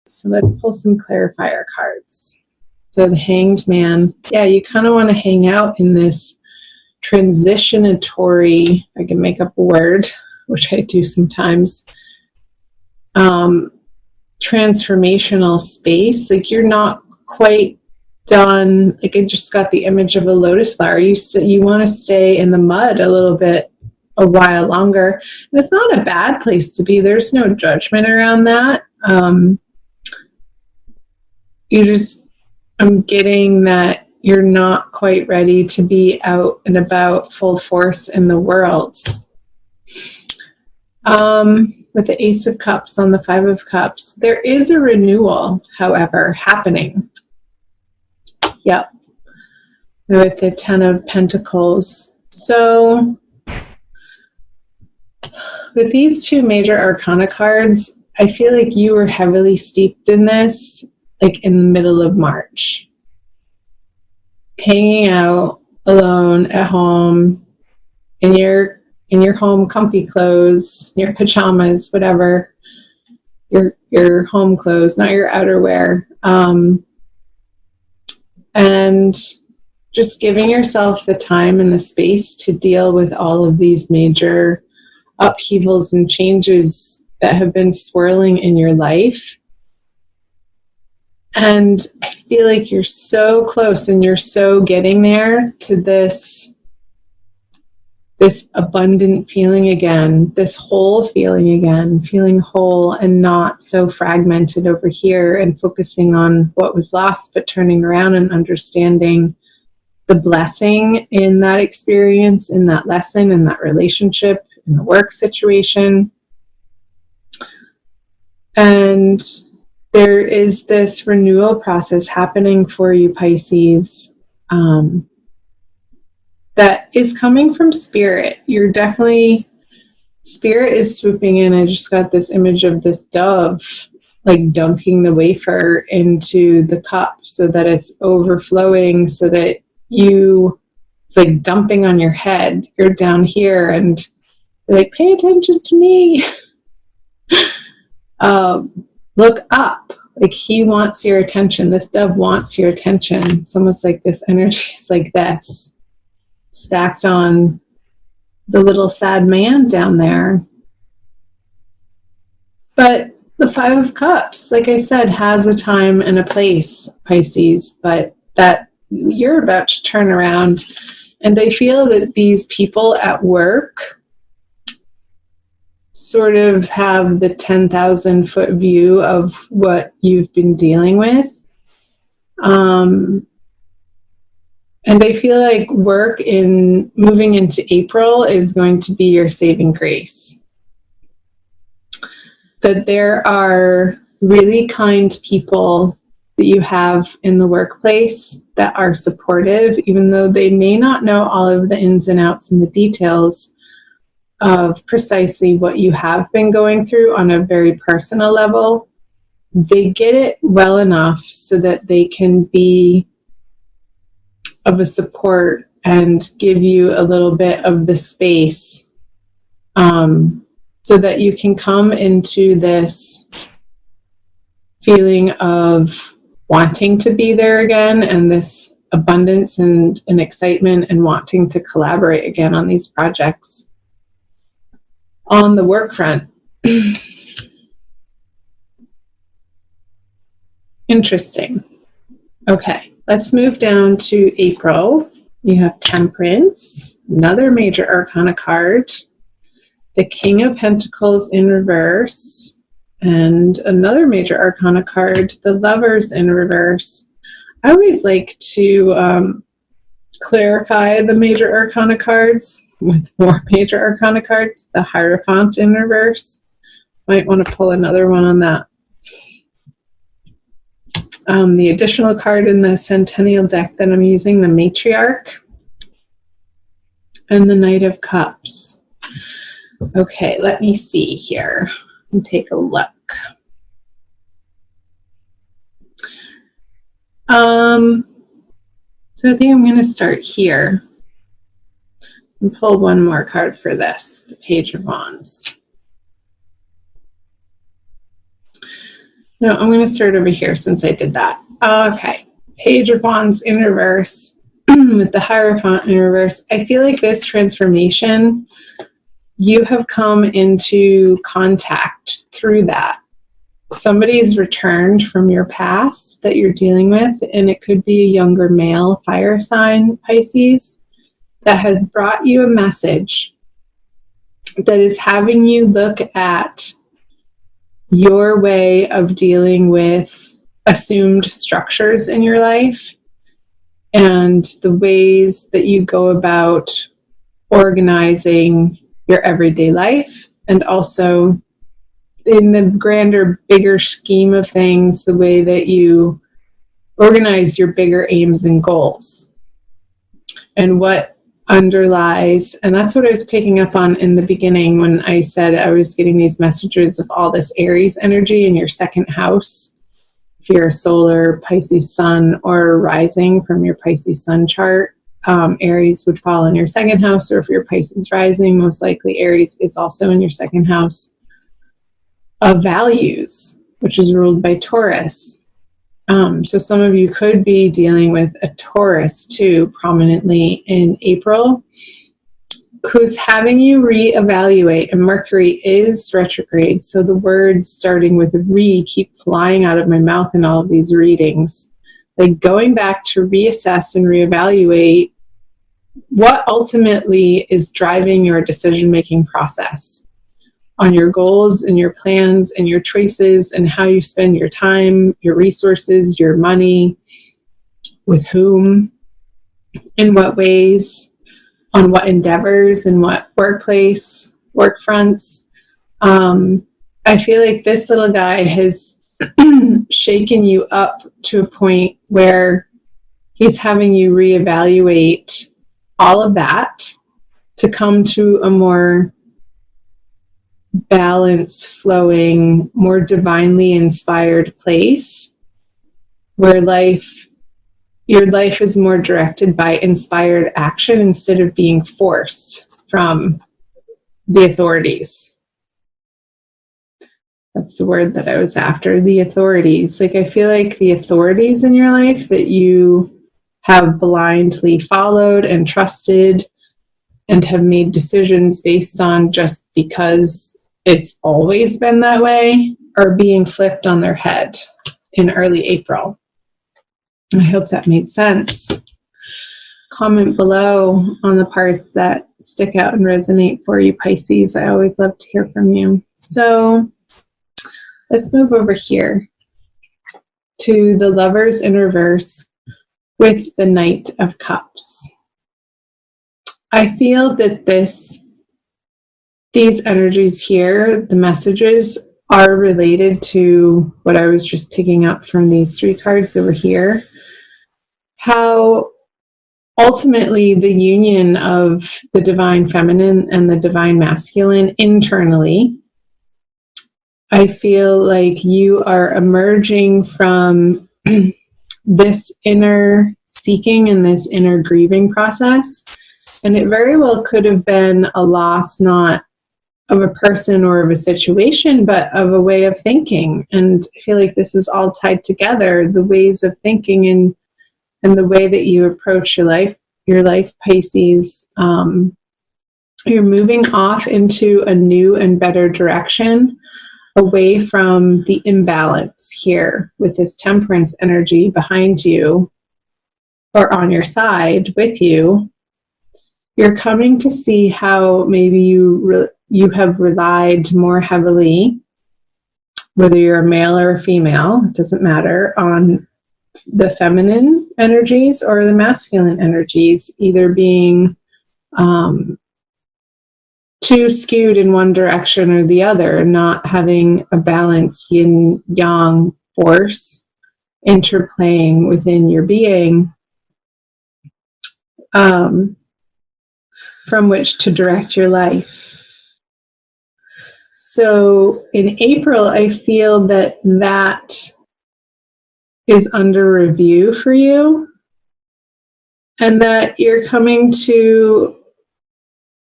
So let's pull some clarifier cards. So the Hanged Man. Yeah, you kind of want to hang out in this transitionatory, I can make up a word, which I do sometimes, transformational space. Like you're not quite done. Like I just got the image of a lotus flower. You want to stay in the mud a little bit, a while longer. And it's not a bad place to be. There's no judgment around that. I'm getting that you're not quite ready to be out and about full force in the world. With the Ace of Cups on the Five of Cups, there is a renewal, however, happening. Yep. With the Ten of Pentacles. So with these two major arcana cards, I feel like you were heavily steeped in this, like in the middle of March. Hanging out alone at home in your home comfy clothes, your pajamas, whatever, your home clothes, not your outerwear. And just giving yourself the time and the space to deal with all of these major upheavals and changes that have been swirling in your life. And I feel like you're so close and you're so getting there to this abundant feeling again, this whole feeling again, feeling whole and not so fragmented over here and focusing on what was lost, but turning around and understanding the blessing in that experience, in that lesson, in that relationship, in the work situation. And there is this renewal process happening for you, Pisces, that is coming from Spirit. Spirit is swooping in. I just got this image of this dove, like dunking the wafer into the cup so that it's overflowing, so that it's like dumping on your head. You're down here and you're like, pay attention to me. Look up. Like he wants your attention. This dove wants your attention. It's almost like this energy is like this, stacked on the little sad man down there. But the Five of Cups, like I said, has a time and a place, Pisces, but that you're about to turn around. And I feel that these people at work sort of have the 10,000 foot view of what you've been dealing with. And I feel like work in moving into April is going to be your saving grace. That there are really kind people that you have in the workplace that are supportive, even though they may not know all of the ins and outs and the details of precisely what you have been going through on a very personal level. They get it well enough so that they can be of a support and give you a little bit of the space, so that you can come into this feeling of wanting to be there again, and this abundance and excitement and wanting to collaborate again on these projects on the work front. Interesting. Okay, let's move down to April. You have Temperance, another major arcana card, the King of Pentacles in reverse, and another major arcana card, the Lovers in reverse. I always like to clarify the major arcana cards with more major arcana cards. The Hierophant in reverse. Might want to pull another one on that. The additional card in the Centennial deck that I'm using, the Matriarch, and the Knight of Cups. Okay, let me see here and take a look. So I think I'm going to start here and pull one more card for this, the Page of Wands. No, I'm going to start over here since I did that. Okay. Page of Wands in reverse with the Hierophant in reverse. I feel like this transformation, you have come into contact through that. Somebody's returned from your past that you're dealing with, and it could be a younger male fire sign, Pisces, that has brought you a message that is having you look at your way of dealing with assumed structures in your life and the ways that you go about organizing your everyday life, and also in the grander, bigger scheme of things, the way that you organize your bigger aims and goals and what underlies. And that's what I was picking up on in the beginning when I said I was getting these messages of all this Aries energy in your second house. If you're a solar Pisces sun or rising from your Pisces sun chart, Aries would fall in your second house, or if you're Pisces rising, most likely Aries is also in your second house of values, which is ruled by Taurus. So some of you could be dealing with a Taurus too, prominently in April, who's having you reevaluate, and Mercury is retrograde. So the words starting with re keep flying out of my mouth in all of these readings, like going back to reassess and reevaluate what ultimately is driving your decision-making process on your goals and your plans and your choices and how you spend your time, your resources, your money, with whom, in what ways, on what endeavors, in what workplace, work fronts. I feel like this little guy has shaken you up to a point where he's having you reevaluate all of that to come to a more balanced, flowing, more divinely inspired place where your life is more directed by inspired action instead of being forced from the authorities. That's the word that I was after, the authorities. Like, I feel like the authorities in your life that you have blindly followed and trusted and have made decisions based on just because it's always been that way are being flipped on their head in early April. I hope that made sense. Comment below on the parts that stick out and resonate for you, Pisces. I always love to hear from you. So let's move over here to the Lovers in reverse with the Knight of Cups. I feel that these energies here, the messages, are related to what I was just picking up from these three cards over here. How ultimately the union of the divine feminine and the divine masculine internally, I feel like you are emerging from this inner seeking and this inner grieving process. And it very well could have been a loss, not of a person or of a situation, but of a way of thinking. And I feel like this is all tied together, the ways of thinking and the way that you approach your life, Pisces. You're moving off into a new and better direction, away from the imbalance here with this Temperance energy behind you or on your side with you. You're coming to see how maybe you have relied more heavily, whether you're a male or a female, it doesn't matter, on the feminine energies or the masculine energies, either being too skewed in one direction or the other, not having a balanced yin-yang force interplaying within your being, from which to direct your life. So in April, I feel that is under review for you, and that you're coming to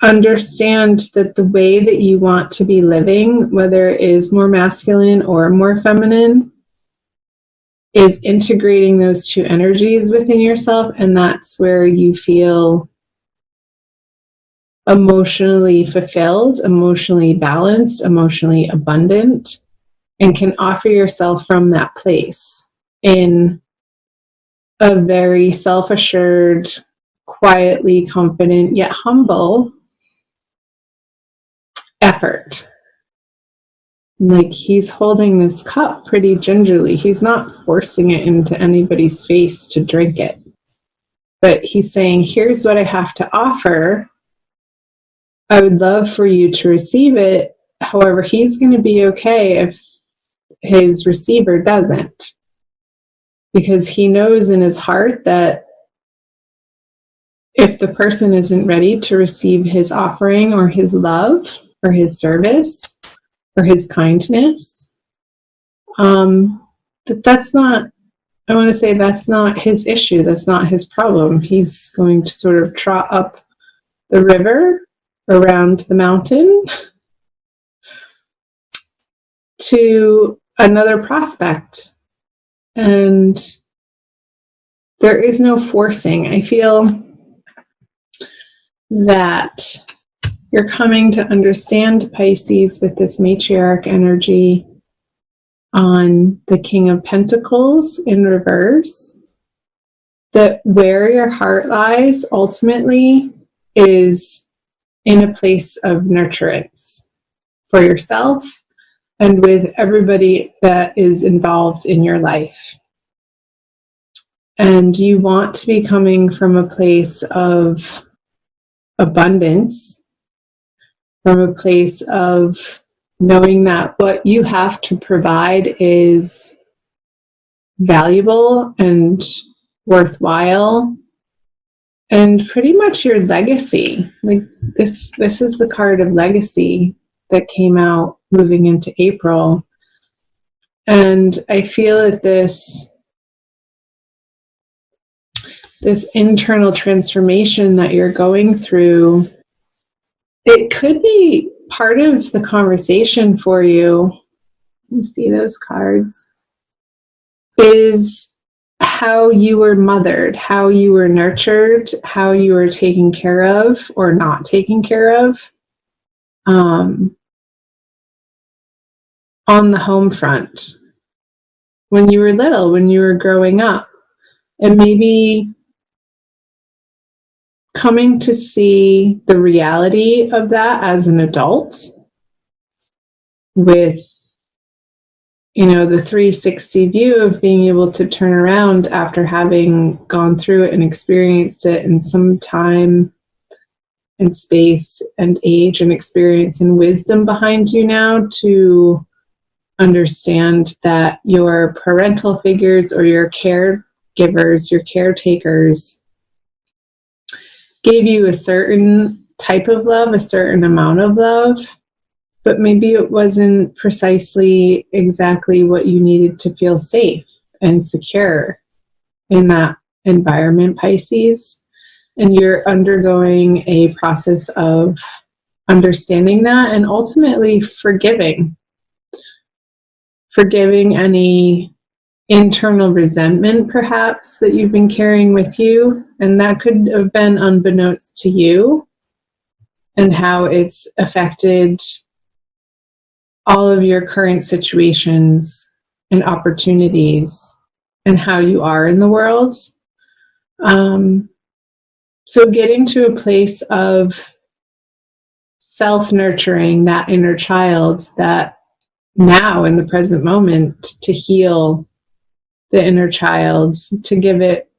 understand that the way that you want to be living, whether it is more masculine or more feminine, is integrating those two energies within yourself. And that's where you feel emotionally fulfilled, emotionally balanced, emotionally abundant, and can offer yourself from that place in a very self-assured, quietly confident, yet humble effort. Like, he's holding this cup pretty gingerly. He's not forcing it into anybody's face to drink it. But he's saying, here's what I have to offer. I would love for you to receive it. However, he's going to be okay if his receiver doesn't. Because he knows in his heart that if the person isn't ready to receive his offering or his love or his service or his kindness, that's not, I want to say that's not his issue. That's not his problem. He's going to sort of trot up the river around the mountain to another prospect. And there is no forcing. I feel that you're coming to understand, Pisces, with this matriarch energy on the King of Pentacles in reverse, that where your heart lies ultimately is in a place of nurturance for yourself and with everybody that is involved in your life. And you want to be coming from a place of abundance, from a place of knowing that what you have to provide is valuable and worthwhile, and pretty much your legacy. Like, this is the card of legacy that came out moving into April. And I feel that this internal transformation that you're going through, it could be part of the conversation for you. You see those cards? Is how you were mothered, how you were nurtured, how you were taken care of or not taken care of on the home front when you were little, when you were growing up. And maybe coming to see the reality of that as an adult with, the 360 view of being able to turn around after having gone through it and experienced it in some time and space and age and experience and wisdom behind you now, to understand that your parental figures or your caregivers, your caretakers, gave you a certain type of love, a certain amount of love, but maybe it wasn't precisely exactly what you needed to feel safe and secure in that environment, Pisces. And you're undergoing a process of understanding that and ultimately forgiving any internal resentment, perhaps, that you've been carrying with you. And that could have been unbeknownst to you, and how it's affected all of your current situations and opportunities and how you are in the world. So getting to a place of self-nurturing that inner child, that now in the present moment, to heal the inner child, to give it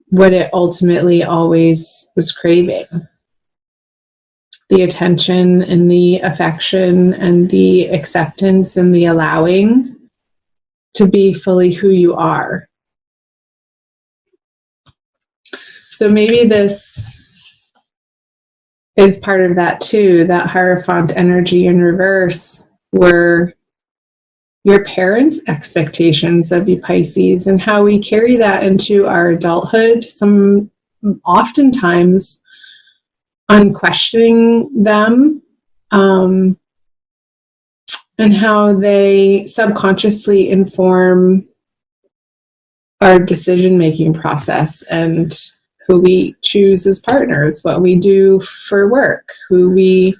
what it ultimately always was craving. The attention and the affection and the acceptance and the allowing to be fully who you are. So maybe this is part of that too, that Hierophant energy in reverse, where your parents' expectations of you, Pisces, and how we carry that into our adulthood. Oftentimes unquestioning them, and how they subconsciously inform our decision-making process and who we choose as partners, what we do for work, who we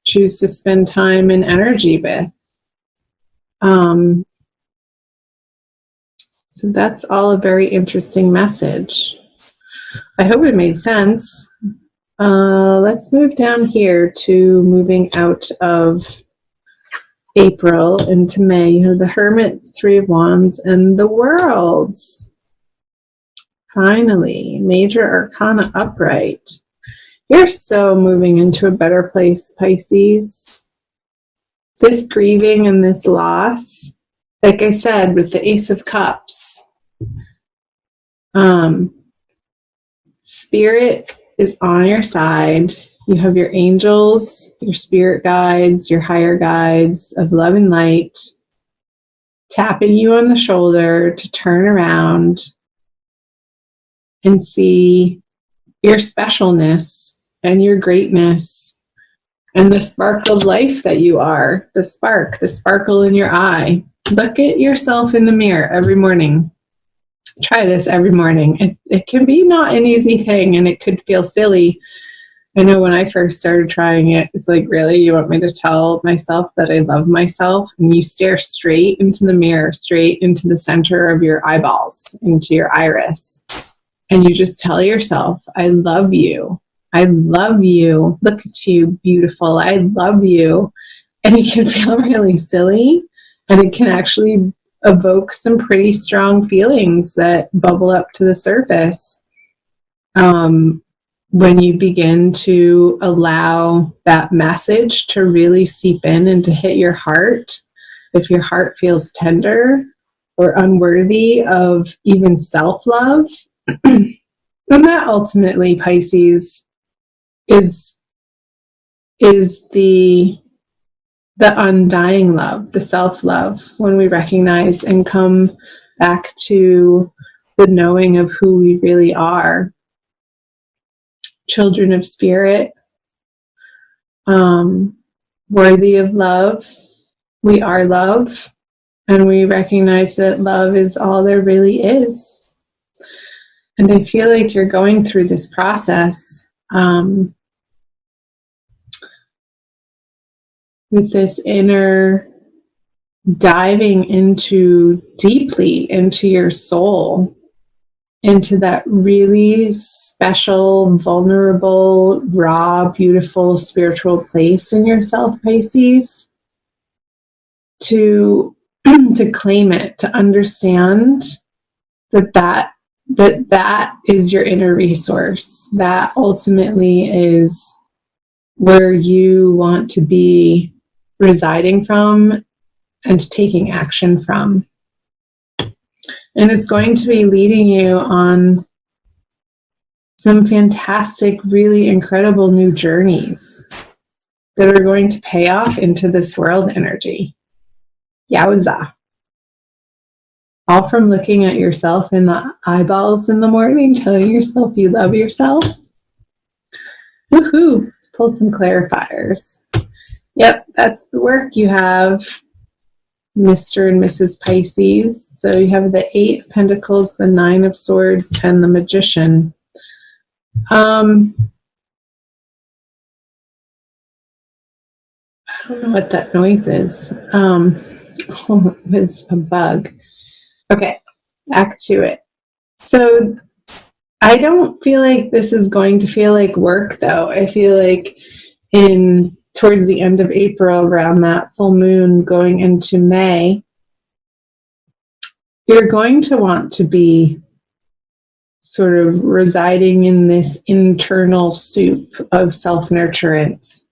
choose to spend time and energy with. So that's all a very interesting message. I hope it made sense. Let's move down here to moving out of April into May. You have the Hermit, Three of Wands, and the Worlds. Finally, Major Arcana upright. You're so moving into a better place, Pisces. This grieving and this loss, like I said, with the Ace of Cups, Spirit is on your side. You have your angels, your spirit guides, your higher guides of love and light, tapping you on the shoulder to turn around and see your specialness and your greatness and the spark of life that you are, the sparkle in your eye. Look at yourself in the mirror every morning. Try this every morning. It can be not an easy thing, and it could feel silly. I know when I first started trying it, it's like, really, you want me to tell myself that I love myself? And you stare straight into the mirror, straight into the center of your eyeballs, into your iris. And you just tell yourself, I love you. I love you. Look at you, beautiful. I love you. And it can feel really silly, and it can actually evoke some pretty strong feelings that bubble up to the surface when you begin to allow that message to really seep in and to hit your heart. If your heart feels tender or unworthy of even self-love, and that ultimately, Pisces, is the undying love, the self-love, when we recognize and come back to the knowing of who we really are. Children of spirit, worthy of love. We are love, and we recognize that love is all there really is. And I feel like you're going through this process with this inner diving deeply into your soul, into that really special, vulnerable, raw, beautiful spiritual place in yourself, Pisces, to claim it, to understand that is your inner resource. That ultimately is where you want to be residing from and taking action from. And it's going to be leading you on some fantastic, really incredible new journeys that are going to pay off into this world energy. Yowza. All from looking at yourself in the eyeballs in the morning, telling yourself you love yourself. Woohoo! Let's pull some clarifiers. Yep, that's the work you have, Mr. and Mrs. Pisces. So you have the 8 of Pentacles, the 9 of Swords, and the Magician. I don't know what that noise is. Oh, it's a bug. Okay, back to it. So I don't feel like this is going to feel like work, though. I feel like towards the end of April, around that full moon going into May, you're going to want to be sort of residing in this internal soup of self-nurturance,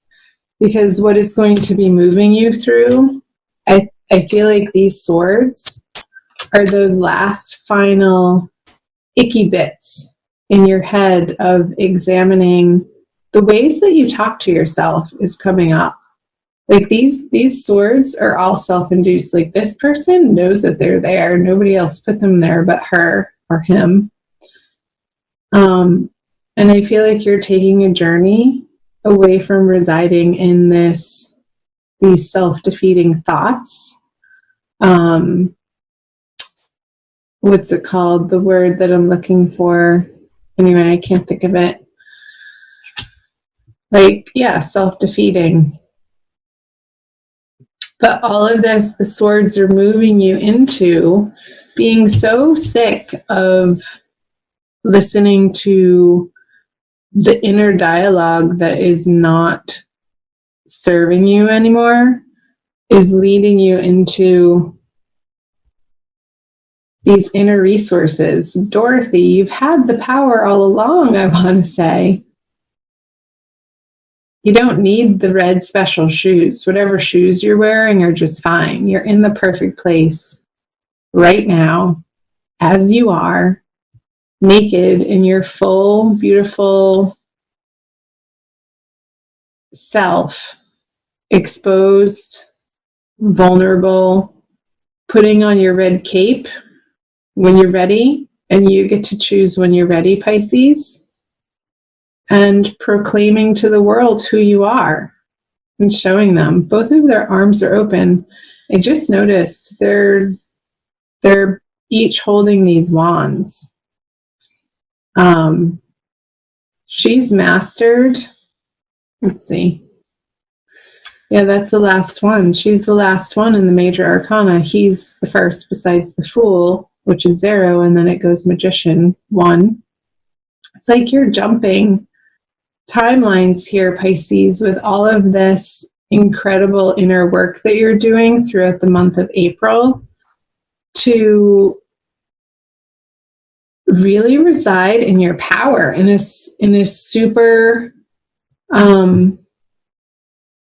because what is going to be moving you through, I feel like these swords are those last final icky bits in your head of examining the ways that you talk to yourself is coming up. Like these swords are all self-induced. Like this person knows that they're there. Nobody else put them there but her or him. And I feel like you're taking a journey away from residing in these self-defeating thoughts. What's it called? The word that I'm looking for. Anyway, I can't think of it. Like, yeah, self-defeating. But all of this, the swords are moving you into being so sick of listening to the inner dialogue that is not serving you anymore, is leading you into these inner resources. Dorothy, you've had the power all along, I want to say. You don't need the red special shoes. Whatever shoes you're wearing are just fine. You're in the perfect place right now, as you are, naked in your full, beautiful self, exposed, vulnerable, putting on your red cape when you're ready, and you get to choose when you're ready, Pisces, and proclaiming to the world who you are and showing them. Both of their arms are open. I just noticed they're each holding these wands. She's mastered. Let's see. Yeah, that's the last one. She's the last one in the major arcana. He's the first besides the Fool, which is 0, and then it goes Magician, 1. It's like you're jumping timelines here, Pisces, with all of this incredible inner work that you're doing throughout the month of April to really reside in your power in a super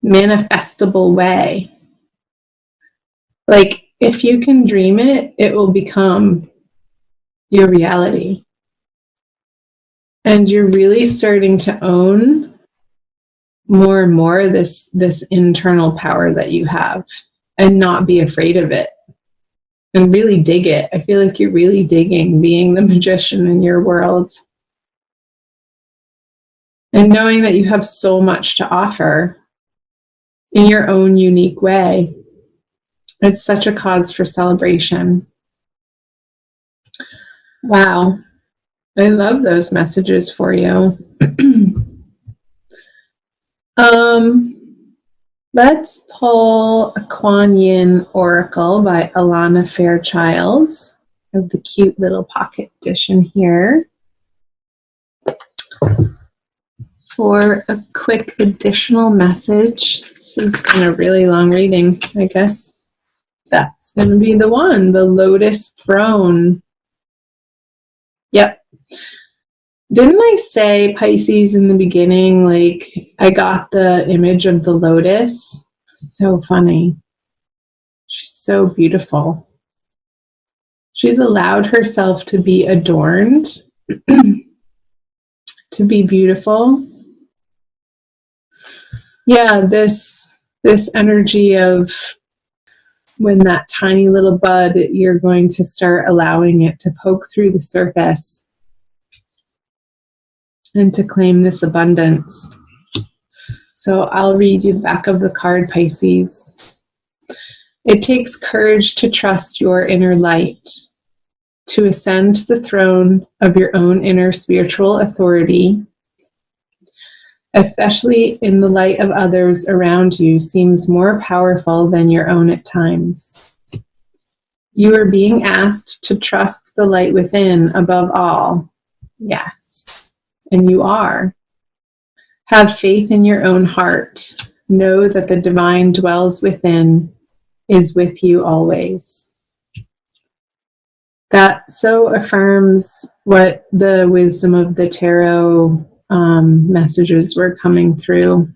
manifestable way. Like, if you can dream it, it will become your reality. And you're really starting to own more and more this internal power that you have, and not be afraid of it, and really dig it. I feel like you're really digging being the magician in your world, and knowing that you have so much to offer in your own unique way. It's such a cause for celebration. Wow. I love those messages for you. Let's pull a Kuan Yin Oracle by Alana Fairchild. I have the cute little pocket edition here for a quick additional message. This has been a really long reading, I guess. That's going to be the one, the Lotus Throne. Yep. Didn't I say, Pisces, in the beginning, like, I got the image of the lotus? So funny. She's so beautiful. She's allowed herself to be adorned, to be beautiful. Yeah, this energy of when that tiny little bud, you're going to start allowing it to poke through the surface and to claim this abundance. So I'll read you the back of the card, Pisces. It takes courage to trust your inner light, to ascend to the throne of your own inner spiritual authority, especially in the light of others around you, seems more powerful than your own at times. You are being asked to trust the light within above all. Yes, and you are. Have faith in your own heart. Know that the divine dwells within, is with you always. That so affirms what the wisdom of the tarot messages were coming through.